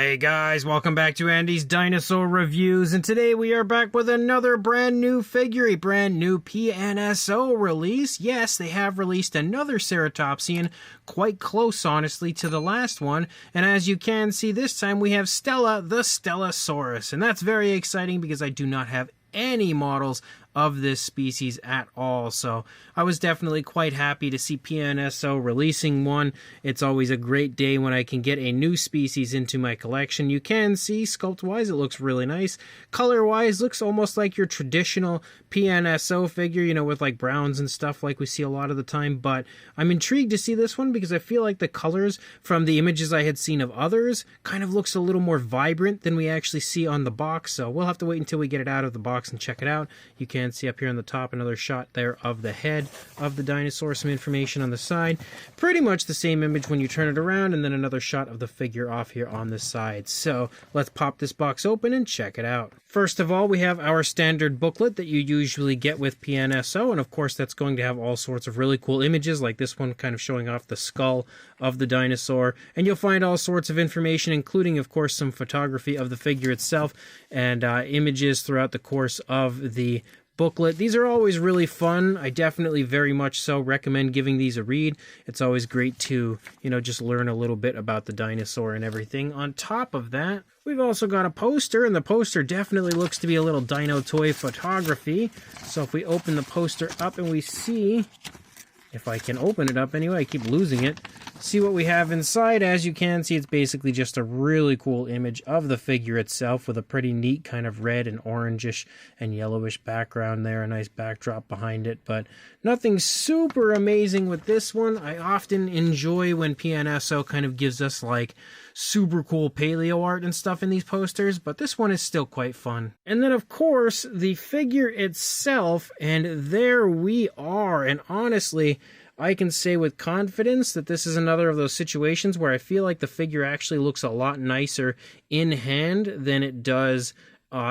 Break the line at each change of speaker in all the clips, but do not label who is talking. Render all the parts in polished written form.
Hey guys, welcome back to Andy's Dinosaur Reviews, and today we are back with another brand new figure, a brand new PNSO release. Yes, they have released another Ceratopsian, quite close honestly to the last one, and as you can see this time we have Stella the Stellasaurus, and that's very exciting because I do not have any models of this species at all, so I was definitely quite happy to see PNSO releasing one. It's always a great day when I can get a new species into my collection. You can see sculpt wise it looks really nice. Color wise looks almost like your traditional PNSO figure, you know, with like browns and stuff like we see a lot of the time, but I'm intrigued to see this one because I feel like the colors from the images I had seen of others kind of looks a little more vibrant than we actually see on the box, so we'll have to wait until we get it out of the box and check it out. You can see up here on the top another shot there of the head of the dinosaur, some information on the side, pretty much the same image when you turn it around, and then another shot of the figure off here on the side. So let's pop this box open and check it out. First of all, we have our standard booklet that you usually get with PNSO, and of course that's going to have all sorts of really cool images like this one kind of showing off the skull of the dinosaur, and you'll find all sorts of information, including of course some photography of the figure itself and images throughout the course of the booklet. These are always really fun. I definitely very much so recommend giving these a read. It's always great to, you know, just learn a little bit about the dinosaur and everything. On top of that, we've also got a poster, and the poster definitely looks to be a little dino toy photography. So if we open the poster up and we see, if I can open it up anyway, I keep losing it. See what we have inside. As you can see, it's basically just a really cool image of the figure itself with a pretty neat kind of red and orangish and yellowish background there, a nice backdrop behind it, but nothing super amazing with this one. I often enjoy when PNSO kind of gives us like super cool paleo art and stuff in these posters, but this one is still quite fun. And then of course the figure itself, and there we are, and honestly I can say with confidence that this is another of those situations where I feel like the figure actually looks a lot nicer in hand than it does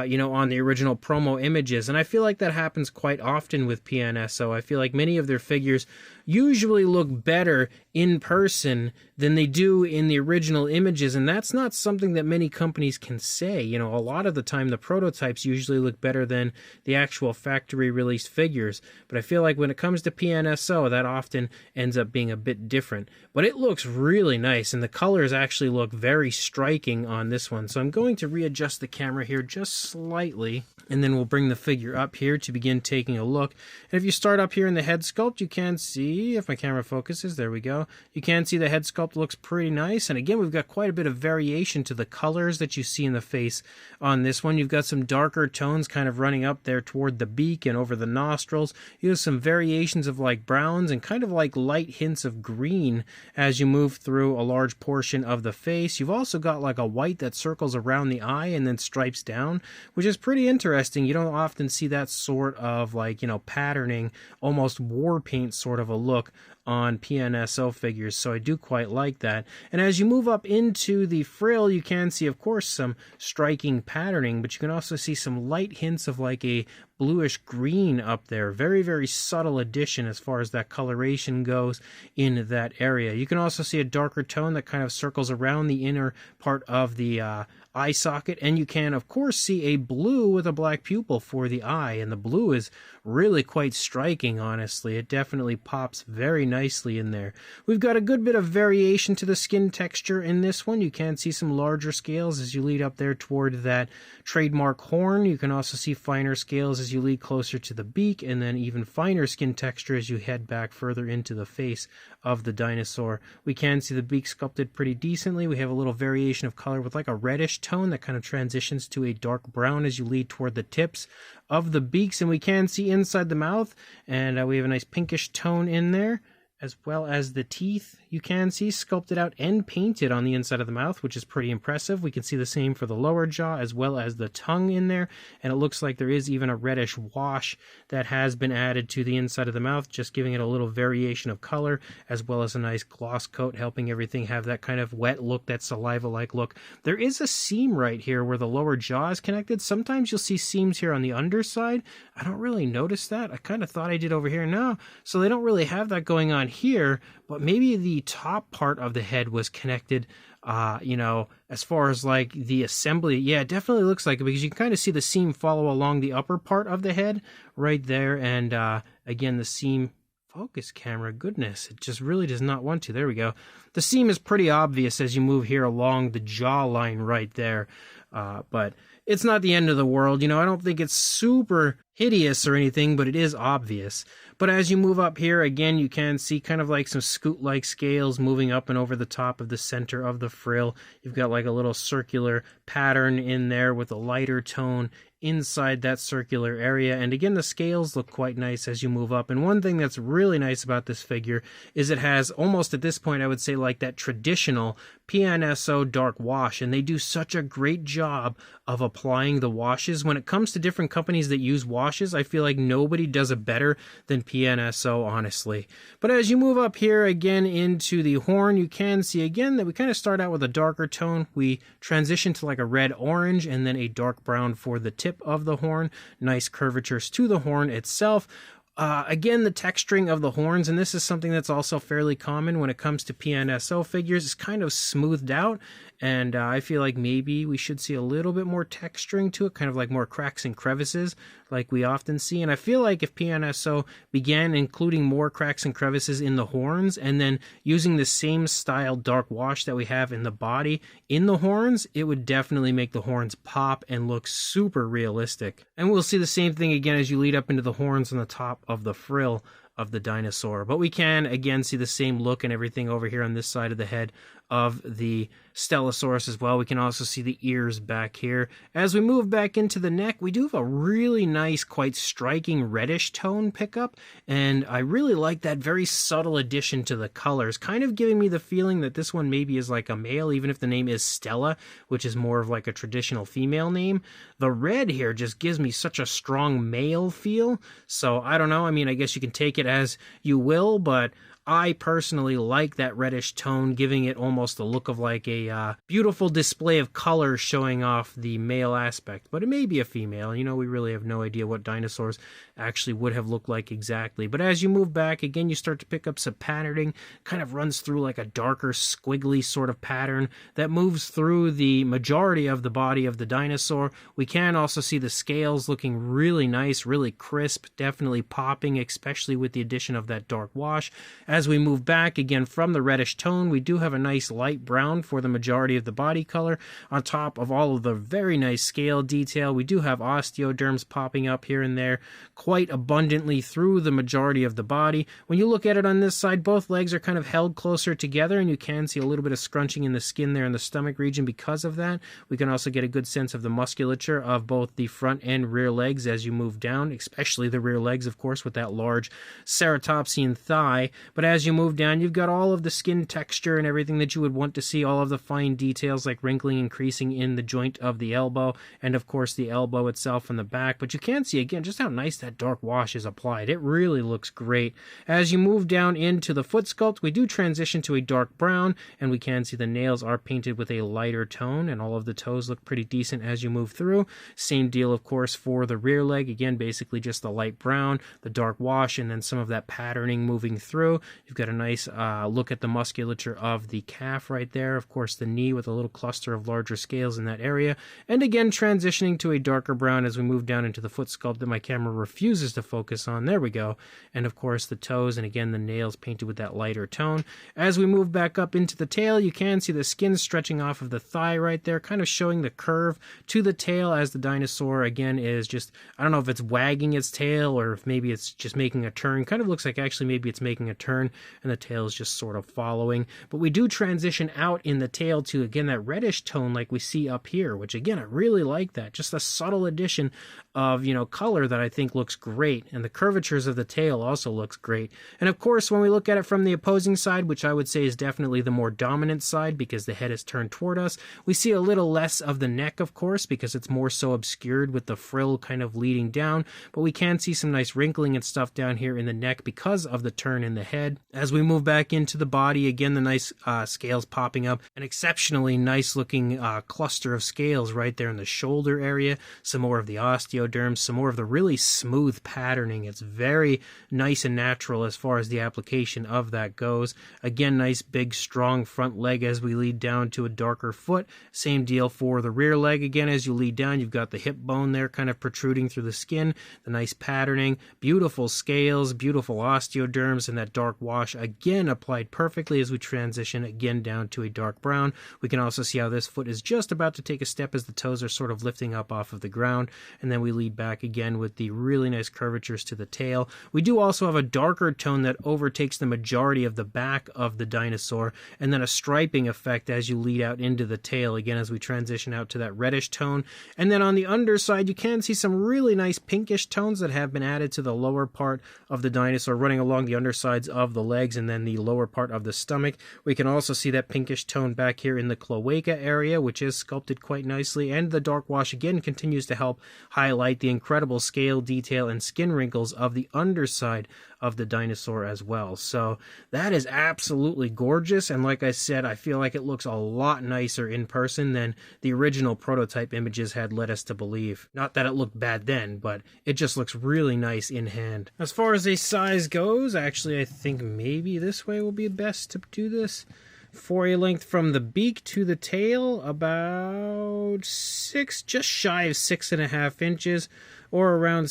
you know, on the original promo images. And I feel like that happens quite often with PNSO. I feel like many of their figures usually look better in person than they do in the original images, and that's not something that many companies can say. You know, a lot of the time the prototypes usually look better than the actual factory released figures, but I feel like when it comes to PNSO that often ends up being a bit different. But it looks really nice, and the colors actually look very striking on this one. So I'm going to readjust the camera here just slightly, and then we'll bring the figure up here to begin taking a look. And if you start up here in the head sculpt, you can see, if my camera focuses, there we go, you can see the head sculpt looks pretty nice. And again, we've got quite a bit of variation to the colors that you see in the face on this one. You've got some darker tones kind of running up there toward the beak and over the nostrils. You have some variations of like browns and kind of like light hints of green as you move through a large portion of the face. You've also got like a white that circles around the eye and then stripes down, which is pretty interesting. You don't often see that sort of like, you know, patterning, almost war paint sort of a look on PNSO figures, so I do quite like that. And as you move up into the frill, you can see, of course, some striking patterning, but you can also see some light hints of like a bluish green up there. Very, very subtle addition as far as that coloration goes in that area. You can also see a darker tone that kind of circles around the inner part of the eye socket, and you can of course see a blue with a black pupil for the eye, and the blue is really quite striking. Honestly, it definitely pops very nicely in there. We've got a good bit of variation to the skin texture in this one. You can see some larger scales as you lead up there toward that trademark horn. You can also see finer scales as you lead closer to the beak, and then even finer skin texture as you head back further into the face of the dinosaur. We can see the beak sculpted pretty decently. We have a little variation of color with like a reddish tone that kind of transitions to a dark brown as you lead toward the tips of the beaks, and we can see inside the mouth, and we have a nice pinkish tone in there, as well as the teeth. You can see sculpted out and painted on the inside of the mouth, which is pretty impressive. We can see the same for the lower jaw as well as the tongue in there, and it looks like there is even a reddish wash that has been added to the inside of the mouth, just giving it a little variation of color, as well as a nice gloss coat, helping everything have that kind of wet look, that saliva-like look. There is a seam right here where the lower jaw is connected. Sometimes you'll see seams here on the underside. I don't really notice that. I kind of thought I did over here. No, so they don't really have that going on here, but maybe the top part of the head was connected You know, as far as like the assembly, yeah, it definitely looks like it, because you can kind of see the seam follow along the upper part of the head right there. And again, the seam, focus camera, goodness, it just really does not want to. There we go. The seam is pretty obvious as you move here along the jawline right there. But it's not the end of the world. You know, I don't think it's super hideous or anything, but it is obvious. But as you move up here, again, you can see kind of like some scoot-like scales moving up and over the top of the center of the frill. You've got like a little circular pattern in there with a lighter tone inside that circular area. And again, the scales look quite nice as you move up. And one thing that's really nice about this figure is it has almost, at this point, I would say, like that traditional PNSO dark wash. And they do such a great job of applying the washes. When it comes to different companies that use washes, I feel like nobody does it better than PNSO, honestly. But as you move up here again into the horn, you can see again that we kind of start out with a darker tone. We transition to like a red orange and then a dark brown for the tip of the horn. Nice curvatures to the horn itself. Again, the texturing of the horns, and this is something that's also fairly common when it comes to PNSO figures, is kind of smoothed out, and I feel like maybe we should see a little bit more texturing to it, kind of like more cracks and crevices like we often see. And I feel like if PNSO began including more cracks and crevices in the horns and then using the same style dark wash that we have in the body in the horns, it would definitely make the horns pop and look super realistic. And we'll see the same thing again as you lead up into the horns on the top of the frill of the dinosaur. But we can again see the same look and everything over here on this side of the head of the Stellasaurus as well. We can also see the ears back here. As we move back into the neck, we do have a really nice, quite striking reddish tone pickup, and I really like that very subtle addition to the colors, kind of giving me the feeling that this one maybe is like a male, even if the name is Stella, which is more of like a traditional female name. The red here just gives me such a strong male feel, so I don't know. I mean, I guess you can take it as you will, but I personally like that reddish tone, giving it almost the look of like a beautiful display of color showing off the male aspect. But it may be a female. You know, we really have no idea what dinosaurs actually would have looked like exactly. But as you move back, again, you start to pick up some patterning. Kind of runs through like a darker, squiggly sort of pattern that moves through the majority of the body of the dinosaur. We can also see the scales looking really nice, really crisp, definitely popping, especially with the addition of that dark wash. As we move back, again, from the reddish tone, we do have a nice light brown for the majority of the body color. On top of all of the very nice scale detail, we do have osteoderms popping up here and there quite abundantly through the majority of the body. When you look at it on this side, both legs are kind of held closer together, and you can see a little bit of scrunching in the skin there in the stomach region because of that. We can also get a good sense of the musculature of both the front and rear legs as you move down, especially the rear legs, of course, with that large ceratopsian thigh. But as you move down, you've got all of the skin texture and everything that you would want to see, all of the fine details like wrinkling and creasing in the joint of the elbow, and of course the elbow itself in the back. But you can see again just how nice that dark wash is applied. It really looks great. As you move down into the foot sculpt, we do transition to a dark brown, and we can see the nails are painted with a lighter tone, and all of the toes look pretty decent as you move through. Same deal, of course, for the rear leg. Again, basically just the light brown, the dark wash, and then some of that patterning moving through. You've got a nice look at the musculature of the calf right there. Of course, the knee with a little cluster of larger scales in that area. And again, transitioning to a darker brown as we move down into the foot sculpt that my camera refuses to focus on. There we go. And of course, the toes and again, the nails painted with that lighter tone. As we move back up into the tail, you can see the skin stretching off of the thigh right there, kind of showing the curve to the tail as the dinosaur, again, is just, I don't know if it's wagging its tail or if maybe it's just making a turn. Kind of looks like actually maybe it's making a turn and the tail is just sort of following. But we do transition out in the tail to, again, that reddish tone like we see up here, which again, I really like that. Just a subtle addition of, you know, color that I think looks great. And the curvatures of the tail also looks great. And of course, when we look at it from the opposing side, which I would say is definitely the more dominant side because the head is turned toward us, we see a little less of the neck, of course, because it's more so obscured with the frill kind of leading down. But we can see some nice wrinkling and stuff down here in the neck because of the turn in the head. As we move back into the body, again, the nice scales popping up, an exceptionally nice looking cluster of scales right there in the shoulder area, some more of the osteoderms, some more of the really smooth smooth patterning. It's very nice and natural as far as the application of that goes. Again, nice big strong front leg as we lead down to a darker foot. Same deal for the rear leg. Again, as you lead down, you've got the hip bone there kind of protruding through the skin, the nice patterning, beautiful scales, beautiful osteoderms, and that dark wash again applied perfectly as we transition again down to a dark brown. We can also see how this foot is just about to take a step as the toes are sort of lifting up off of the ground, and then we lead back again with the really nice curvatures to the tail. We do also have a darker tone that overtakes the majority of the back of the dinosaur, and then a striping effect as you lead out into the tail again as we transition out to that reddish tone. And then on the underside you can see some really nice pinkish tones that have been added to the lower part of the dinosaur, running along the undersides of the legs and then the lower part of the stomach. We can also see that pinkish tone back here in the cloaca area, which is sculpted quite nicely, and the dark wash again continues to help highlight the incredible scale detail and skin wrinkles of the underside of the dinosaur as well. So that is absolutely gorgeous, and like I said, I feel like it looks a lot nicer in person than the original prototype images had led us to believe. Not that it looked bad then, but it just looks really nice in hand. As far as a size goes, actually I think maybe this way will be best to do this. For a length from the beak to the tail, about just shy of 6.5 inches, or around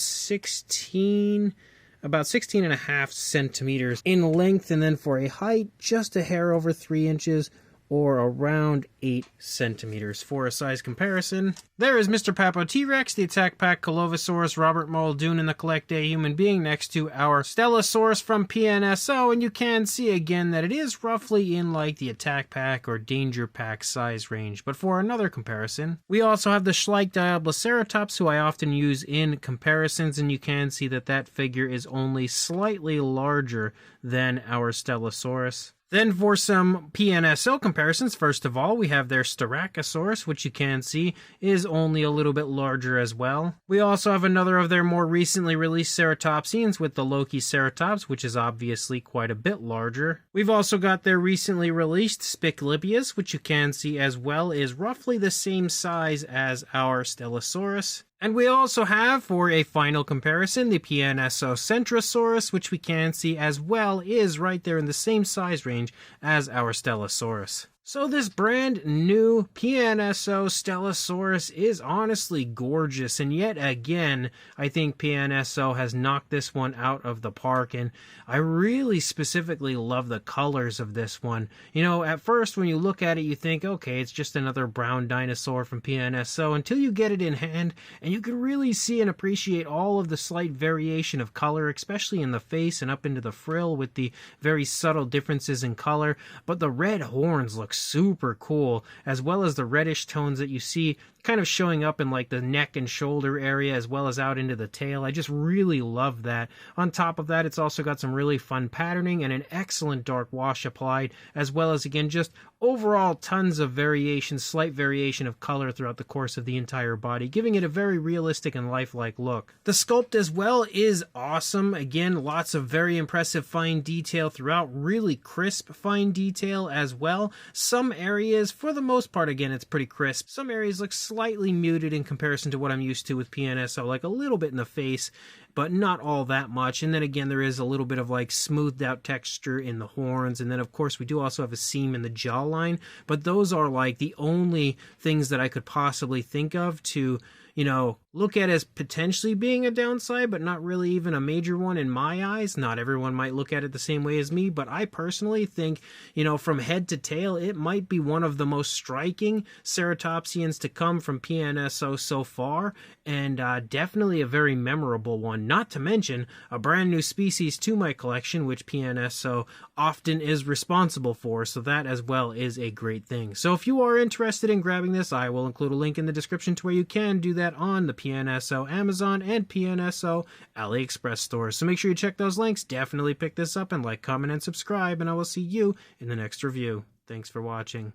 about 16.5 centimeters in length, and then for a height, just a hair over 3 inches, or around 8 centimeters. For a size comparison, there is Mr. Papo T-Rex, the Attack Pack Colovosaurus, Robert Muldoon, and the Collect A Human Being next to our Stellasaurus from PNSO, and you can see again that it is roughly in like the Attack Pack or Danger Pack size range. But for another comparison, we also have the Schleich Diabloceratops, who I often use in comparisons, and you can see that that figure is only slightly larger than our Stellasaurus. Then for some PNSO comparisons, first of all, we have their Styracosaurus, which you can see is only a little bit larger as well. We also have another of their more recently released ceratopsians with the Lokiceratops, which is obviously quite a bit larger. We've also got their recently released Spiclibius, which you can see as well is roughly the same size as our Stellasaurus. And we also have, for a final comparison, the PNSO Centrosaurus, which we can see as well is right there in the same size range as our Stellasaurus. So this brand new PNSO Stellasaurus is honestly gorgeous, and yet again, I think PNSO has knocked this one out of the park, and I really specifically love the colors of this one. You know, at first when you look at it, you think, okay, it's just another brown dinosaur from PNSO, until you get it in hand, and you can really see and appreciate all of the slight variation of color, especially in the face and up into the frill with the very subtle differences in color. But the red horns look super cool, as well as the reddish tones that you see kind of showing up in like the neck and shoulder area as well as out into the tail. I just really love that. On top of that, it's also got some really fun patterning and an excellent dark wash applied, as well as again just overall tons of variation, slight variation of color throughout the course of the entire body, giving it a very realistic and lifelike look. The sculpt as well is awesome. Again, lots of very impressive fine detail throughout, really crisp fine detail as well. Some areas, for the most part, again, it's pretty crisp. Some areas look slightly muted in comparison to what I'm used to with PNSO, like a little bit in the face, but not all that much. And then again, there is a little bit of like smoothed out texture in the horns. And then of course we do also have a seam in the jawline, but those are like the only things that I could possibly think of to, you know, look at as potentially being a downside, but not really even a major one in my eyes. Not everyone might look at it the same way as me, but I personally think, you know, from head to tail, it might be one of the most striking ceratopsians to come from PNSO so far, and definitely a very memorable one. Not to mention a brand new species to my collection, which PNSO often is responsible for, so that as well is a great thing. So if you are interested in grabbing this, I will include a link in the description to where you can do that on the PNSO Amazon and PNSO Aliexpress stores. So make sure you check those links. Definitely pick this up, and like, comment, and subscribe, and I will see you in the next review. Thanks for watching.